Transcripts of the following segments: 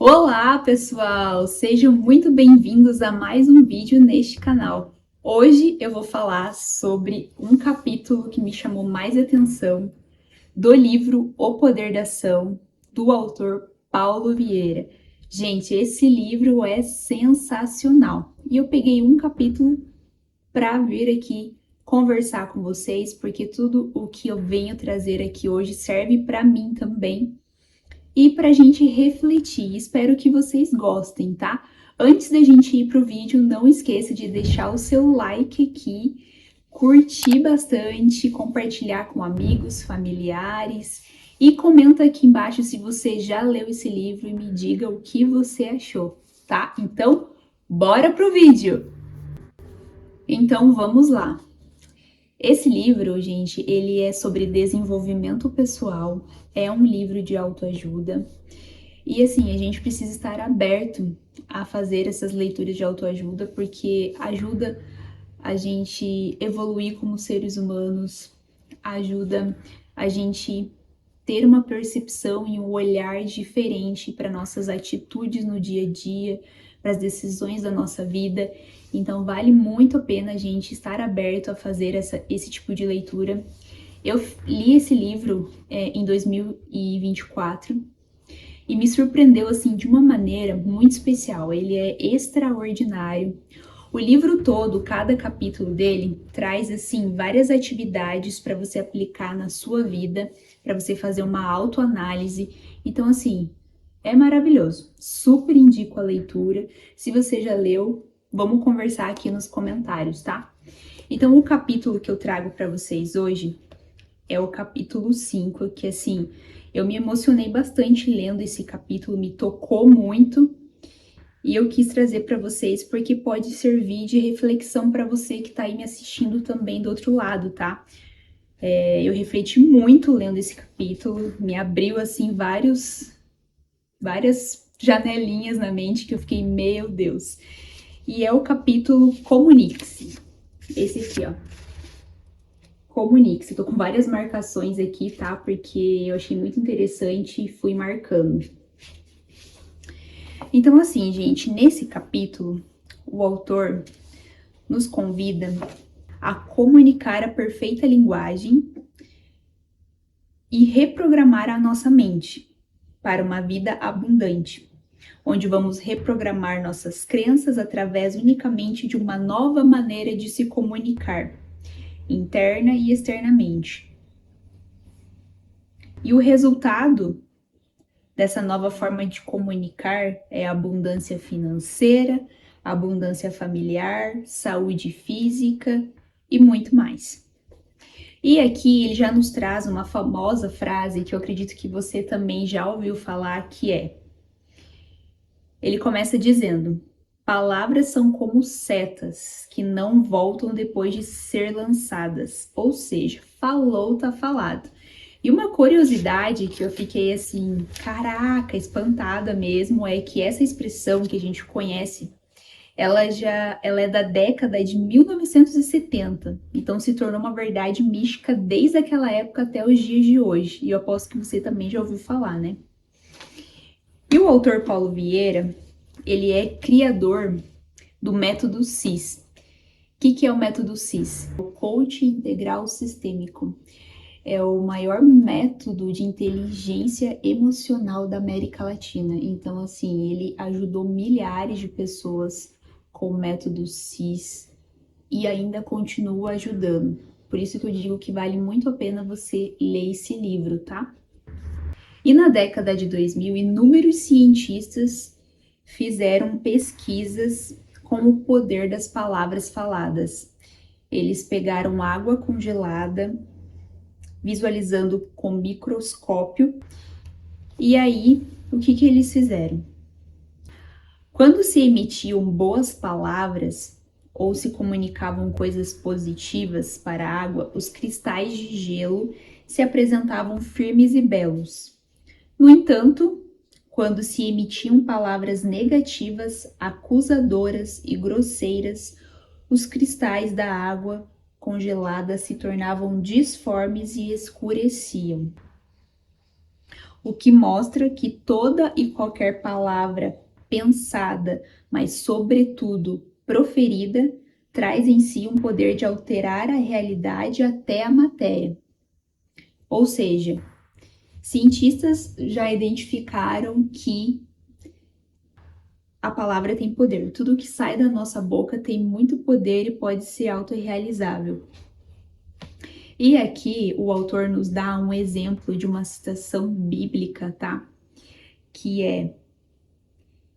Olá, pessoal! Sejam muito bem-vindos a mais um vídeo neste canal. Hoje eu vou falar sobre um capítulo que me chamou mais atenção do livro O Poder da Ação, do autor Paulo Vieira. Gente, esse livro é sensacional e eu peguei um capítulo para vir aqui conversar com vocês, porque tudo o que eu venho trazer aqui hoje serve para mim também e para a gente refletir. Espero que vocês gostem, tá? Antes da gente ir pro vídeo, não esqueça de deixar o seu like aqui, curtir bastante, compartilhar com amigos, familiares e comenta aqui embaixo se você já leu esse livro e me diga o que você achou, tá? Então, bora pro vídeo! Então, vamos lá. Esse livro, gente, ele é sobre desenvolvimento pessoal, é um livro de autoajuda. E assim, a gente precisa estar aberto a fazer essas leituras de autoajuda, porque ajuda a gente evoluir como seres humanos, ajuda a gente ter uma percepção e um olhar diferente para nossas atitudes no dia a dia, para as decisões da nossa vida. Então, vale muito a pena a gente estar aberto a fazer esse tipo de leitura. Eu li esse livro em 2024 e me surpreendeu assim de uma maneira muito especial. Ele é extraordinário. O livro todo, cada capítulo dele, traz assim várias atividades para você aplicar na sua vida, para você fazer uma autoanálise. Então assim, é maravilhoso. Super indico a leitura. Se você já leu, vamos conversar aqui nos comentários, tá? Então o capítulo que eu trago para vocês hoje é o capítulo 5, que assim, eu me emocionei bastante lendo esse capítulo, me tocou muito e eu quis trazer para vocês porque pode servir de reflexão para você que está aí me assistindo também do outro lado, tá? Eu refleti muito lendo esse capítulo, me abriu assim várias janelinhas na mente que eu fiquei, meu Deus. E é o capítulo Comunique-se. Esse aqui, ó. Comunique-se. Tô com várias marcações aqui, tá? Porque eu achei muito interessante e fui marcando. Então, assim, gente, nesse capítulo, o autor nos convida a comunicar a perfeita linguagem e reprogramar a nossa mente para uma vida abundante, onde vamos reprogramar nossas crenças através unicamente de uma nova maneira de se comunicar, interna e externamente. E o resultado dessa nova forma de comunicar é abundância financeira, abundância familiar, saúde física e muito mais. E aqui ele já nos traz uma famosa frase que eu acredito que você também já ouviu falar, que é: ele começa dizendo: palavras são como setas que não voltam depois de ser lançadas. Ou seja, falou, tá falado. E uma curiosidade que eu fiquei assim, caraca, espantada mesmo, é que essa expressão que a gente conhece, ela é da década de 1970. Então se tornou uma verdade mística desde aquela época até os dias de hoje. E eu aposto que você também já ouviu falar, né? E o autor Paulo Vieira, ele é criador do método CIS. O que é o método CIS? O Coaching Integral Sistêmico. É o maior método de inteligência emocional da América Latina. Então, assim, ele ajudou milhares de pessoas com o método CIS e ainda continua ajudando. Por isso que eu digo que vale muito a pena você ler esse livro, tá? E na década de 2000, inúmeros cientistas fizeram pesquisas com o poder das palavras faladas. Eles pegaram água congelada, visualizando com microscópio, e aí o que eles fizeram? Quando se emitiam boas palavras ou se comunicavam coisas positivas para a água, os cristais de gelo se apresentavam firmes e belos. No entanto, quando se emitiam palavras negativas, acusadoras e grosseiras, os cristais da água congelada se tornavam disformes e escureciam. o que mostra que toda e qualquer palavra pensada, mas sobretudo proferida, traz em si um poder de alterar a realidade até a matéria. Ou seja, cientistas já identificaram que a palavra tem poder. Tudo que sai da nossa boca tem muito poder e pode ser autorrealizável. E aqui o autor nos dá um exemplo de uma citação bíblica, tá? Que é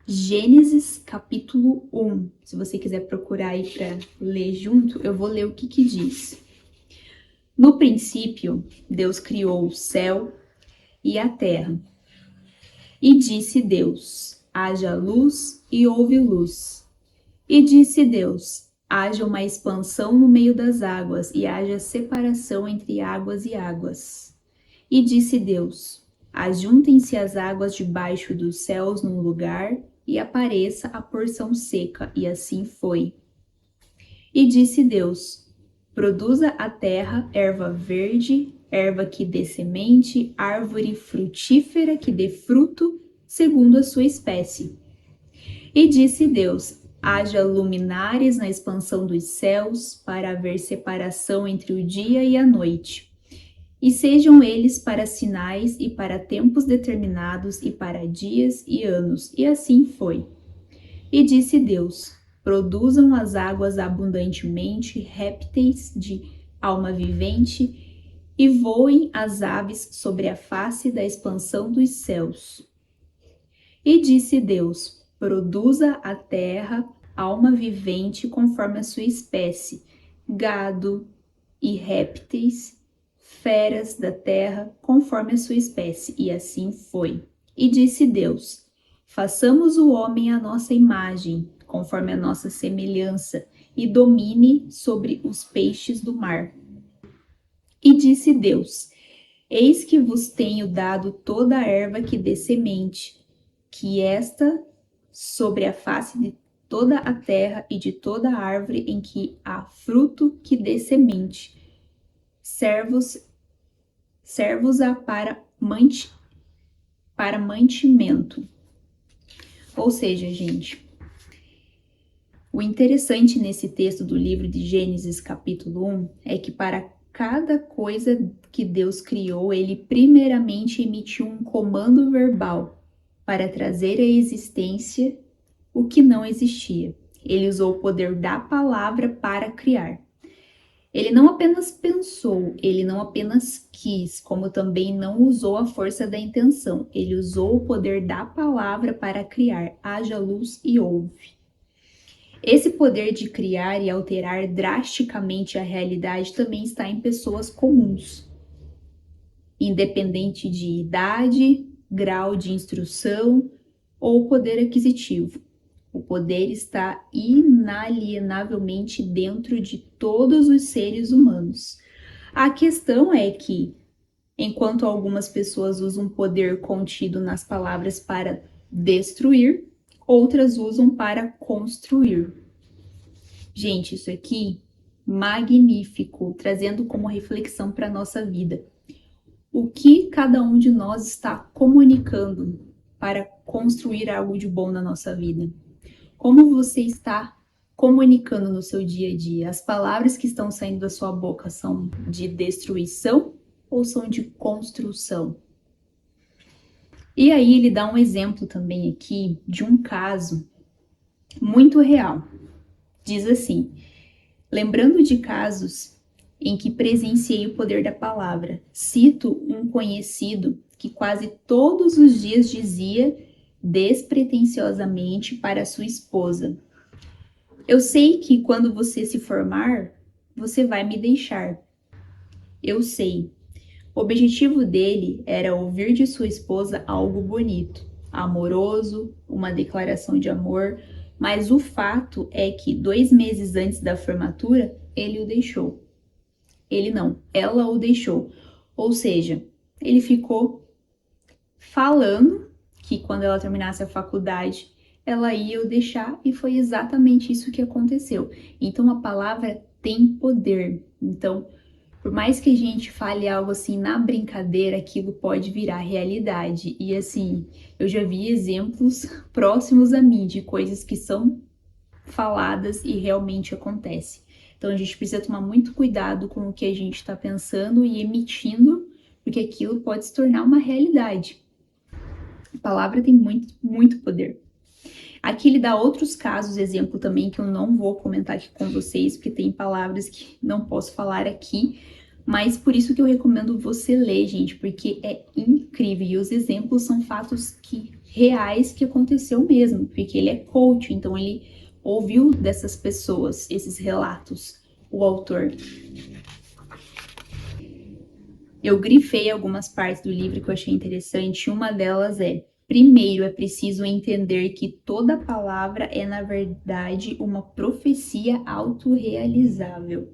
Gênesis capítulo 1. Se você quiser procurar aí para ler junto, eu vou ler o que diz. No princípio, Deus criou o céu e a terra. E disse Deus: haja luz, e houve luz. E disse Deus: haja uma expansão no meio das águas, e haja separação entre águas e águas. E disse Deus: ajuntem-se as águas debaixo dos céus num lugar, e apareça a porção seca, e assim foi. E disse Deus: produza a terra erva verde, erva que dê semente, árvore frutífera que dê fruto, segundo a sua espécie. E disse Deus: haja luminares na expansão dos céus, para haver separação entre o dia e a noite. E sejam eles para sinais e para tempos determinados e para dias e anos. E assim foi. E disse Deus: produzam as águas abundantemente répteis de alma vivente e voem as aves sobre a face da expansão dos céus. E disse Deus: produza a terra alma vivente conforme a sua espécie, gado e répteis, feras da terra conforme a sua espécie. E assim foi. E disse Deus: façamos o homem à nossa imagem, conforme a nossa semelhança, e domine sobre os peixes do mar. E disse Deus: eis que vos tenho dado toda a erva que dê semente, que esta sobre a face de toda a terra e de toda a árvore em que há fruto que dê semente, servos-a para mantimento. Ou seja, gente, o interessante nesse texto do livro de Gênesis capítulo 1 é que para cada coisa que Deus criou, ele primeiramente emitiu um comando verbal para trazer à existência o que não existia. Ele usou o poder da palavra para criar. Ele não apenas pensou, ele não apenas quis, como também não usou a força da intenção. Ele usou o poder da palavra para criar. Haja luz e houve. Esse poder de criar e alterar drasticamente a realidade também está em pessoas comuns, independente de idade, grau de instrução ou poder aquisitivo. O poder está inalienavelmente dentro de todos os seres humanos. A questão é que, enquanto algumas pessoas usam poder contido nas palavras para destruir, outras usam para construir. Gente, isso aqui, magnífico, trazendo como reflexão para a nossa vida. O que cada um de nós está comunicando para construir algo de bom na nossa vida? Como você está comunicando no seu dia a dia? As palavras que estão saindo da sua boca são de destruição ou são de construção? E aí ele dá um exemplo também aqui de um caso muito real. Diz assim: lembrando de casos em que presenciei o poder da palavra, cito um conhecido que quase todos os dias dizia despretensiosamente para sua esposa: eu sei que quando você se formar, você vai me deixar. Eu sei. O objetivo dele era ouvir de sua esposa algo bonito, amoroso, uma declaração de amor, mas o fato é que 2 meses antes da formatura, ele o deixou. Ele não, ela o deixou. Ou seja, ele ficou falando que quando ela terminasse a faculdade, ela ia o deixar, e foi exatamente isso que aconteceu. Então a palavra tem poder. Então, Por mais que a gente fale algo assim na brincadeira, aquilo pode virar realidade. E assim, eu já vi exemplos próximos a mim de coisas que são faladas e realmente acontece. Então a gente precisa tomar muito cuidado com o que a gente está pensando e emitindo, porque aquilo pode se tornar uma realidade. A palavra tem muito, muito poder. Aqui ele dá outros casos, exemplo também, que eu não vou comentar aqui com vocês, porque tem palavras que não posso falar aqui, mas por isso que eu recomendo você ler, gente, porque é incrível. E os exemplos são fatos reais que aconteceu mesmo, porque ele é coach, então ele ouviu dessas pessoas esses relatos, o autor. Eu grifei algumas partes do livro que eu achei interessante. Uma delas é: primeiro, é preciso entender que toda palavra é, na verdade, uma profecia autorrealizável.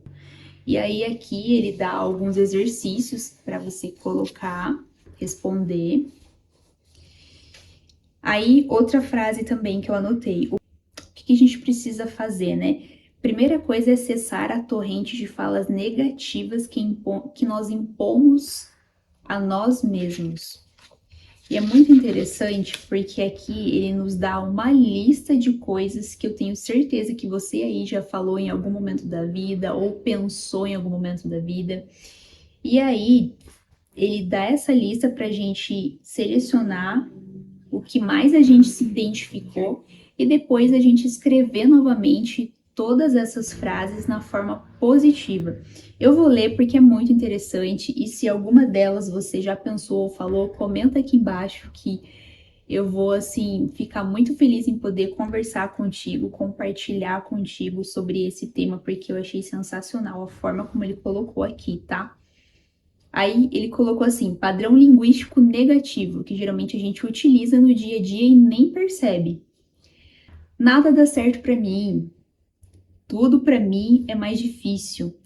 E aí, aqui, ele dá alguns exercícios para você colocar, responder. Aí, outra frase também que eu anotei: o que a gente precisa fazer, né? Primeira coisa é cessar a torrente de falas negativas que nós impomos a nós mesmos. E é muito interessante porque aqui ele nos dá uma lista de coisas que eu tenho certeza que você aí já falou em algum momento da vida ou pensou em algum momento da vida. E aí ele dá essa lista para a gente selecionar o que mais a gente se identificou e depois a gente escrever novamente todas essas frases na forma positiva. Eu vou ler porque é muito interessante e se alguma delas você já pensou ou falou, comenta aqui embaixo que eu vou assim ficar muito feliz em poder conversar contigo, compartilhar contigo sobre esse tema porque eu achei sensacional a forma como ele colocou aqui, tá? Aí ele colocou assim, padrão linguístico negativo, que geralmente a gente utiliza no dia a dia e nem percebe. Nada dá certo para mim. Tudo para mim é mais difícil.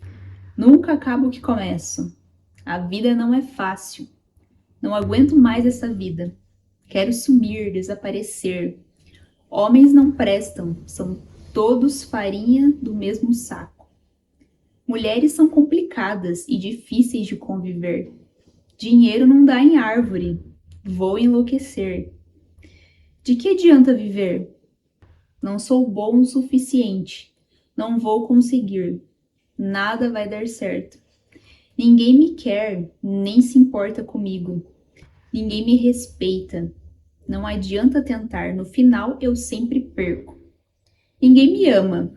Nunca acabo o que começo. A vida não é fácil. Não aguento mais essa vida. Quero sumir, desaparecer. Homens não prestam, são todos farinha do mesmo saco. Mulheres são complicadas e difíceis de conviver. Dinheiro não dá em árvore. Vou enlouquecer. De que adianta viver? Não sou bom o suficiente. Não vou conseguir. Nada vai dar certo. Ninguém me quer, nem se importa comigo. Ninguém me respeita. Não adianta tentar, no final eu sempre perco. Ninguém me ama.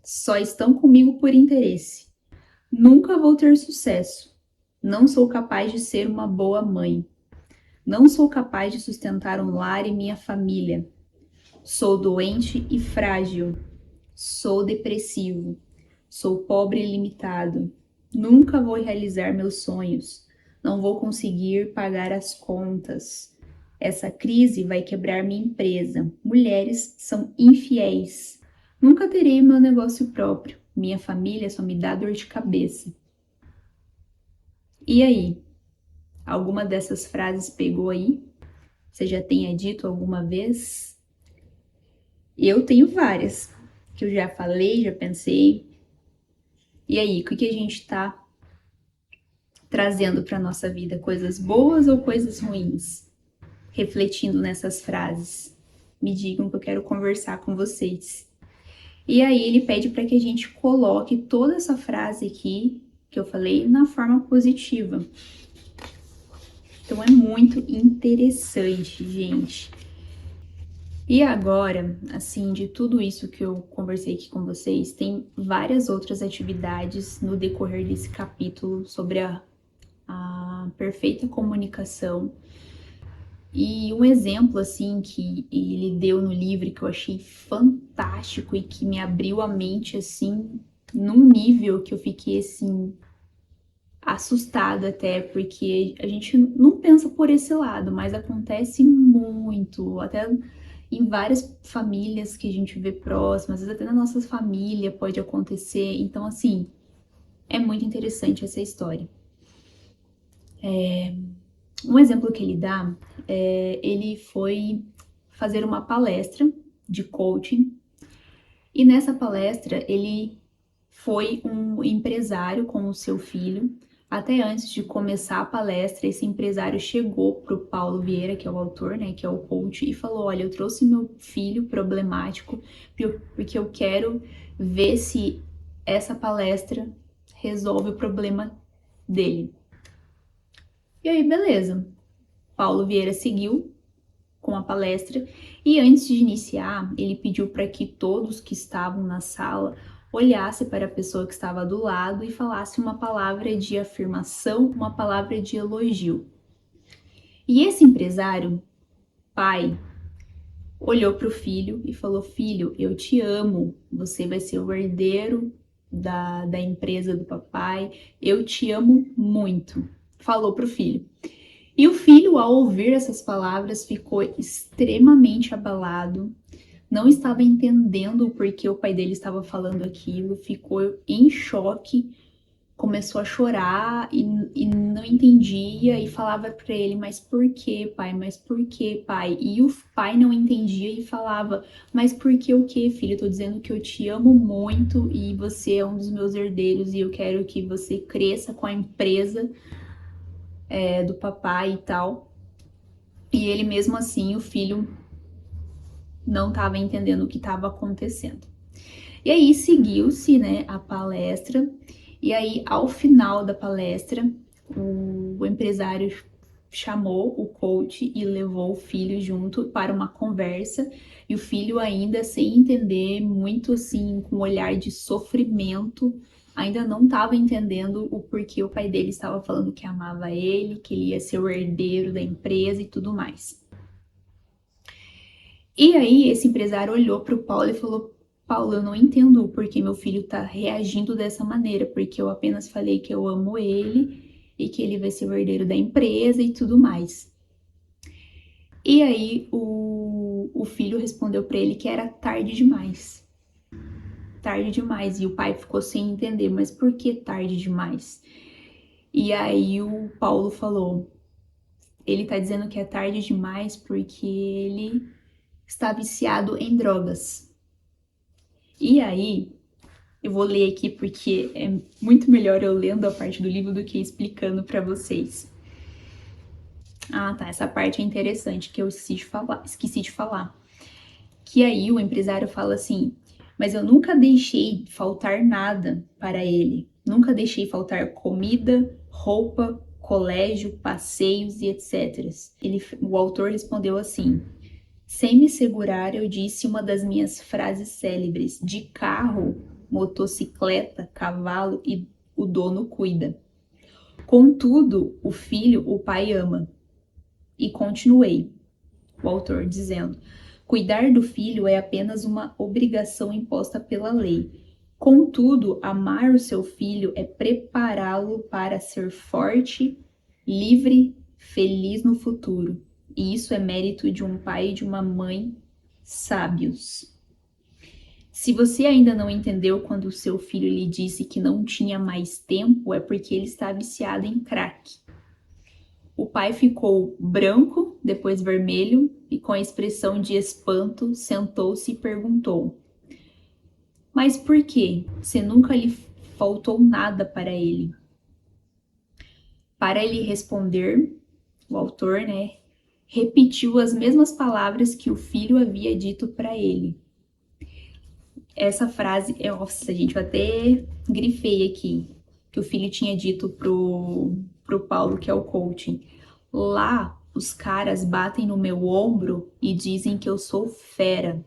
Só estão comigo por interesse. Nunca vou ter sucesso. Não sou capaz de ser uma boa mãe. Não sou capaz de sustentar um lar e minha família. Sou doente e frágil. Sou depressivo. Sou pobre e limitado. Nunca vou realizar meus sonhos. Não vou conseguir pagar as contas. Essa crise vai quebrar minha empresa. Mulheres são infiéis. Nunca terei meu negócio próprio. Minha família só me dá dor de cabeça. E aí? Alguma dessas frases pegou aí? Você já tenha dito alguma vez? Eu tenho várias, que eu já falei, já pensei. E aí, o que a gente está trazendo para nossa vida? Coisas boas ou coisas ruins? Refletindo nessas frases. Me digam que eu quero conversar com vocês. E aí ele pede para que a gente coloque toda essa frase aqui que eu falei na forma positiva. Então é muito interessante, gente. E agora, assim, de tudo isso que eu conversei aqui com vocês, tem várias outras atividades no decorrer desse capítulo sobre a perfeita comunicação. E um exemplo, assim, que ele deu no livro que eu achei fantástico e que me abriu a mente, assim, num nível que eu fiquei, assim, assustada até, porque a gente não pensa por esse lado, mas acontece muito, até em várias famílias que a gente vê próximas, às vezes até na nossa família pode acontecer. Então, assim, é muito interessante essa história. Um exemplo que ele dá, ele foi fazer uma palestra de coaching e nessa palestra ele foi um empresário com o seu filho. Até antes de começar a palestra, esse empresário chegou para o Paulo Vieira, que é o autor, né, que é o coach, e falou: olha, eu trouxe meu filho problemático porque eu quero ver se essa palestra resolve o problema dele. E aí, beleza. Paulo Vieira seguiu com a palestra e antes de iniciar, ele pediu para que todos que estavam na sala olhassem para a pessoa que estava do lado e falasse uma palavra de afirmação, uma palavra de elogio. E esse empresário, pai, olhou para o filho e falou: filho, eu te amo, você vai ser o herdeiro da empresa do papai, eu te amo muito. Falou para o filho. E o filho, ao ouvir essas palavras, ficou extremamente abalado, não estava entendendo o porquê o pai dele estava falando aquilo, ficou em choque, começou a chorar e não entendia e falava para ele: mas por que, pai? Mas por que, pai? E o pai não entendia e falava: mas por que o que, filho? Eu tô dizendo que eu te amo muito e você é um dos meus herdeiros e eu quero que você cresça com a empresa do papai e tal. E ele mesmo assim, o filho não estava entendendo o que estava acontecendo. E aí seguiu-se, né, a palestra. E aí, ao final da palestra, o empresário chamou o coach e levou o filho junto para uma conversa. E o filho, ainda sem entender, muito assim, com um olhar de sofrimento, ainda não estava entendendo o porquê o pai dele estava falando que amava ele, que ele ia ser o herdeiro da empresa e tudo mais. E aí, esse empresário olhou para o Paulo e falou: Paulo, eu não entendo por que meu filho está reagindo dessa maneira, porque eu apenas falei que eu amo ele e que ele vai ser o herdeiro da empresa e tudo mais. E aí, o filho respondeu para ele que era tarde demais. Tarde demais. E o pai ficou sem entender: mas por que tarde demais? E aí, o Paulo falou: ele tá dizendo que é tarde demais porque ele está viciado em drogas. E aí, eu vou ler aqui porque é muito melhor eu lendo a parte do livro do que explicando para vocês. Ah, tá, essa parte é interessante que eu esqueci de falar. Que aí o empresário fala assim: mas eu nunca deixei faltar nada para ele. Nunca deixei faltar comida, roupa, colégio, passeios e etc. O autor respondeu assim: sem me segurar, eu disse uma das minhas frases célebres: de carro, motocicleta, cavalo e o dono cuida. Contudo, o filho o pai ama. E continuei, o autor dizendo: cuidar do filho é apenas uma obrigação imposta pela lei. Contudo, amar o seu filho é prepará-lo para ser forte, livre, feliz no futuro. E isso é mérito de um pai e de uma mãe sábios. Se você ainda não entendeu quando o seu filho lhe disse que não tinha mais tempo, é porque ele está viciado em crack. O pai ficou branco, depois vermelho, e com a expressão de espanto, sentou-se e perguntou: mas por quê? Você nunca lhe faltou nada para ele? Para ele responder, o autor, né, repetiu as mesmas palavras que o filho havia dito para ele. Essa frase, nossa, gente, eu até grifei aqui, que o filho tinha dito pro Paulo, que é o coaching. Lá, os caras batem no meu ombro e dizem que eu sou fera.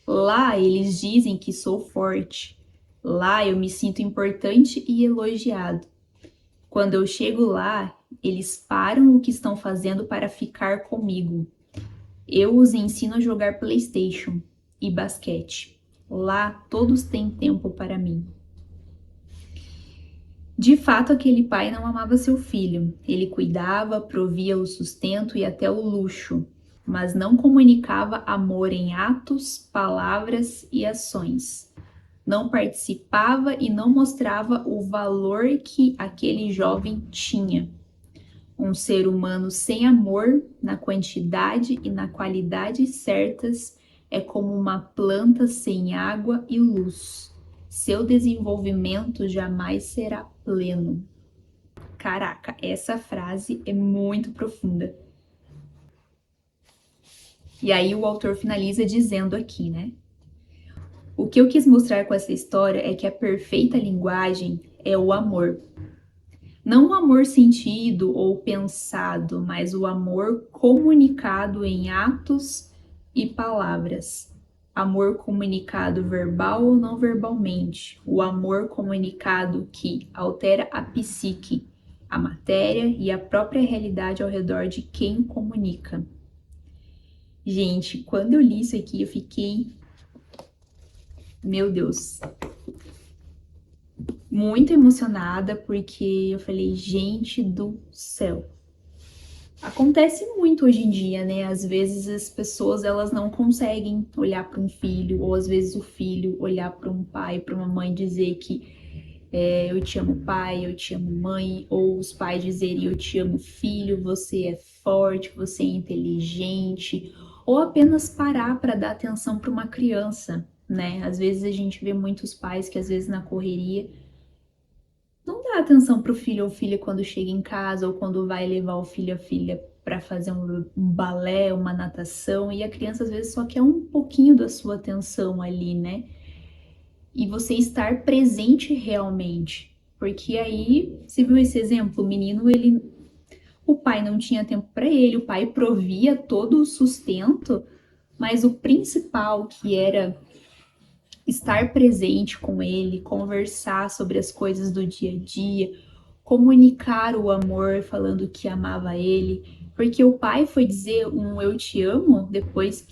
Lá, eles dizem que sou forte. Lá, eu me sinto importante e elogiado. Quando eu chego lá, eles param o que estão fazendo para ficar comigo. Eu os ensino a jogar PlayStation e basquete. Lá, todos têm tempo para mim. De fato, aquele pai não amava seu filho. Ele cuidava, provia o sustento e até o luxo, mas não comunicava amor em atos, palavras e ações. Não participava e não mostrava o valor que aquele jovem tinha. Um ser humano sem amor, na quantidade e na qualidade certas, é como uma planta sem água e luz. seu desenvolvimento jamais será pleno. Caraca, essa frase é muito profunda. E aí o autor finaliza dizendo aqui, né? O que eu quis mostrar com essa história é que a perfeita linguagem é o amor. Não o amor sentido ou pensado, mas o amor comunicado em atos e palavras. Amor comunicado verbal ou não verbalmente. O amor comunicado que altera a psique, a matéria e a própria realidade ao redor de quem comunica. Gente, quando eu li isso aqui, eu fiquei... Meu Deus, muito emocionada, porque eu falei, gente do céu. Acontece muito hoje em dia, né? Às vezes as pessoas elas não conseguem olhar para um filho, ou às vezes o filho olhar para um pai, para uma mãe e dizer que eu te amo pai, eu te amo mãe, ou os pais dizerem eu te amo filho, você é forte, você é inteligente, ou apenas parar para dar atenção para uma criança, né? Às vezes a gente vê muitos pais que às vezes na correria não dá atenção para o filho ou filha quando chega em casa ou quando vai levar o filho ou filha para fazer um balé, uma natação, e a criança às vezes só quer um pouquinho da sua atenção ali, né? E você estar presente realmente. Porque aí, você viu esse exemplo? O menino, o pai não tinha tempo para ele, o pai provia todo o sustento, mas o principal, que era estar presente com ele, conversar sobre as coisas do dia a dia, comunicar o amor falando que amava ele, porque o pai foi dizer um eu te amo depois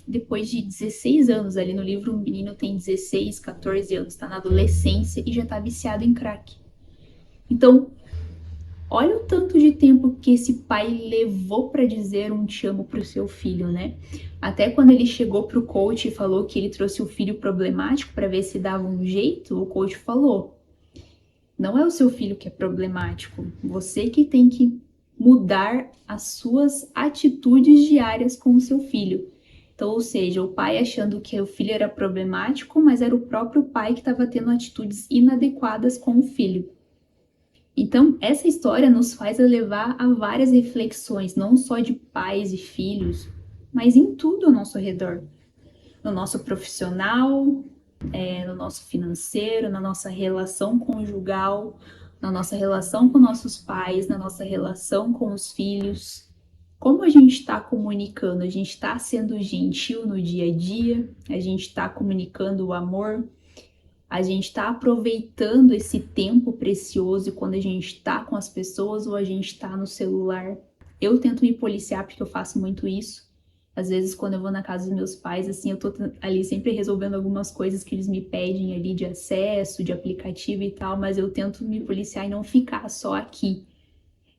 de 16 anos. Ali no livro o menino tem 16, 14 anos, tá na adolescência e já tá viciado em crack. Então, olha o tanto de tempo que esse pai levou para dizer um te amo pro seu filho, né? Até quando ele chegou pro coach e falou que ele trouxe o filho problemático para ver se dava um jeito, o coach falou: não é o seu filho que é problemático, você que tem que mudar as suas atitudes diárias com o seu filho. Então, ou seja, o pai achando que o filho era problemático, mas era o próprio pai que estava tendo atitudes inadequadas com o filho. Então, essa história nos faz levar a várias reflexões, não só de pais e filhos, mas em tudo ao nosso redor. No nosso profissional, no nosso financeiro, na nossa relação conjugal, na nossa relação com nossos pais, na nossa relação com os filhos. Como a gente está comunicando? A gente está sendo gentil no dia a dia? A gente está comunicando o amor? A gente está aproveitando esse tempo precioso quando a gente está com as pessoas ou a gente está no celular? Eu tento me policiar porque eu faço muito isso. Às vezes, quando eu vou na casa dos meus pais, assim, eu tô ali sempre resolvendo algumas coisas que eles me pedem ali de acesso, de aplicativo e tal, mas eu tento me policiar e não ficar só aqui.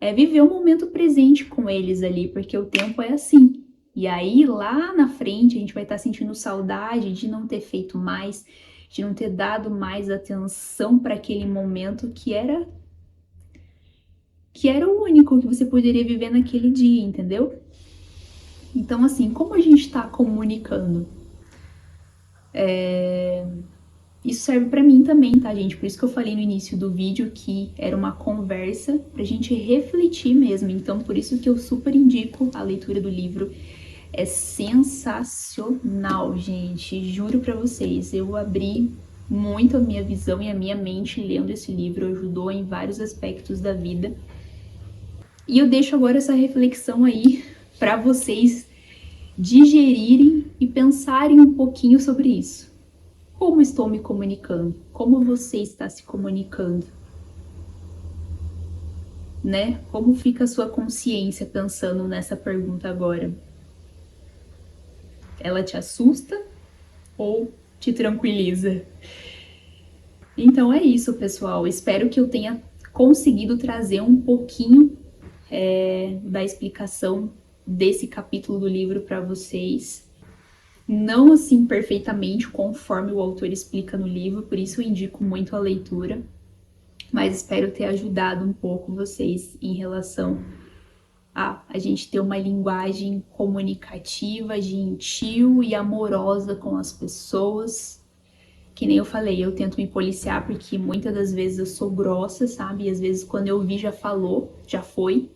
É viver o momento presente com eles ali, porque o tempo é assim. E aí, lá na frente, a gente vai estar sentindo saudade de não ter feito mais, de não ter dado mais atenção para aquele momento que era o único que você poderia viver naquele dia, entendeu? Então, assim, como a gente está comunicando? Isso serve para mim também, tá, gente? Por isso que eu falei no início do vídeo que era uma conversa pra gente refletir mesmo. Então, por isso que eu super indico a leitura do livro. É sensacional, gente. Juro pra vocês, eu abri muito a minha visão e a minha mente lendo esse livro. Ajudou em vários aspectos da vida. E eu deixo agora essa reflexão aí pra vocês digerirem e pensarem um pouquinho sobre isso. Como estou me comunicando? Como você está se comunicando? Né? Como fica a sua consciência pensando nessa pergunta agora? Ela te assusta ou te tranquiliza? Então é isso, pessoal. Espero que eu tenha conseguido trazer um pouquinho da explicação desse capítulo do livro para vocês. Não assim perfeitamente conforme o autor explica no livro, por isso eu indico muito a leitura, mas espero ter ajudado um pouco vocês em relação a gente ter uma linguagem comunicativa, gentil e amorosa com as pessoas, Que nem eu falei, eu tento me policiar porque muitas das vezes eu sou grossa, sabe? E às vezes quando eu vi já falou, já foi.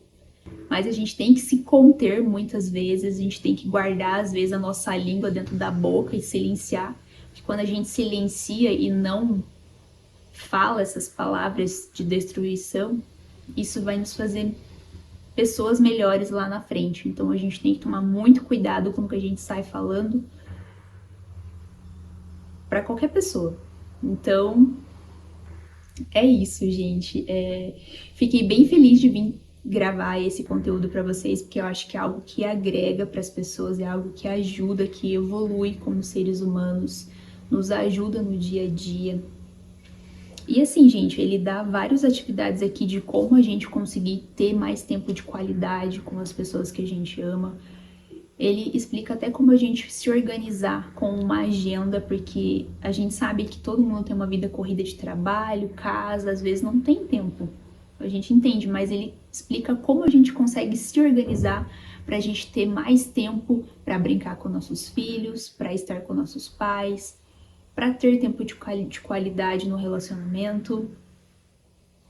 Mas a gente tem que se conter muitas vezes, a gente tem que guardar às vezes a nossa língua dentro da boca e silenciar. Porque quando a gente silencia e não fala essas palavras de destruição, isso vai nos fazer pessoas melhores lá na frente. Então a gente tem que tomar muito cuidado com o que a gente sai falando para qualquer pessoa. Então é isso, gente. Fiquei bem feliz de vir gravar esse conteúdo para vocês, porque eu acho que é algo que agrega para as pessoas, é algo que ajuda, que evolui como seres humanos, nos ajuda no dia a dia. E assim, gente, ele dá várias atividades aqui de como a gente conseguir ter mais tempo de qualidade com as pessoas que a gente ama. Ele explica até como a gente se organizar com uma agenda, porque a gente sabe que todo mundo tem uma vida corrida de trabalho, casa, às vezes não tem tempo. A gente entende, mas ele explica como a gente consegue se organizar para a gente ter mais tempo para brincar com nossos filhos, para estar com nossos pais, para ter tempo de qualidade no relacionamento,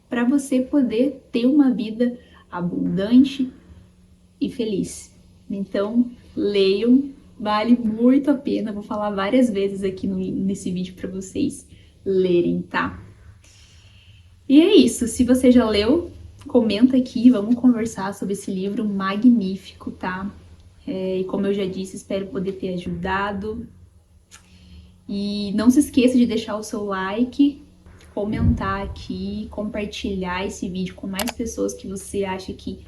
para você poder ter uma vida abundante e feliz. Então, leiam, vale muito a pena. Vou falar várias vezes aqui nesse vídeo para vocês lerem, tá? E é isso. Se você já leu, comenta aqui, vamos conversar sobre esse livro magnífico, tá? E como eu já disse, espero poder ter ajudado. E não se esqueça de deixar o seu like, comentar aqui, compartilhar esse vídeo com mais pessoas que você acha que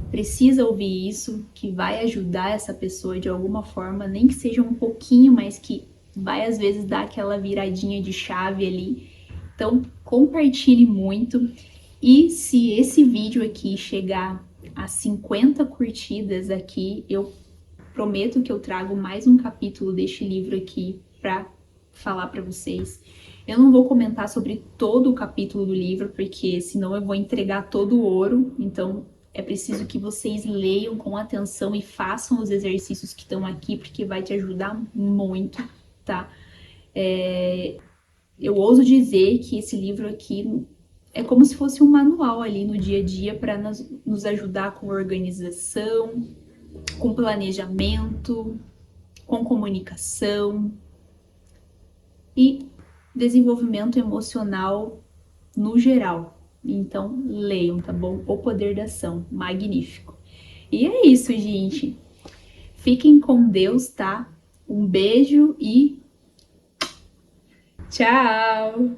precisa ouvir isso, que vai ajudar essa pessoa de alguma forma, nem que seja um pouquinho, mas que vai às vezes dar aquela viradinha de chave ali. Então, compartilhe muito. E se esse vídeo aqui chegar a 50 curtidas aqui, eu prometo que eu trago mais um capítulo deste livro aqui para falar para vocês. Eu não vou comentar sobre todo o capítulo do livro, porque senão eu vou entregar todo o ouro. Então, é preciso que vocês leiam com atenção e façam os exercícios que estão aqui, porque vai te ajudar muito, tá? Eu ouso dizer que esse livro aqui é como se fosse um manual ali no dia a dia para nos ajudar com organização, com planejamento, com comunicação e desenvolvimento emocional no geral. Então, leiam, tá bom? O Poder da Ação, magnífico. E é isso, gente. Fiquem com Deus, tá? Um beijo e tchau!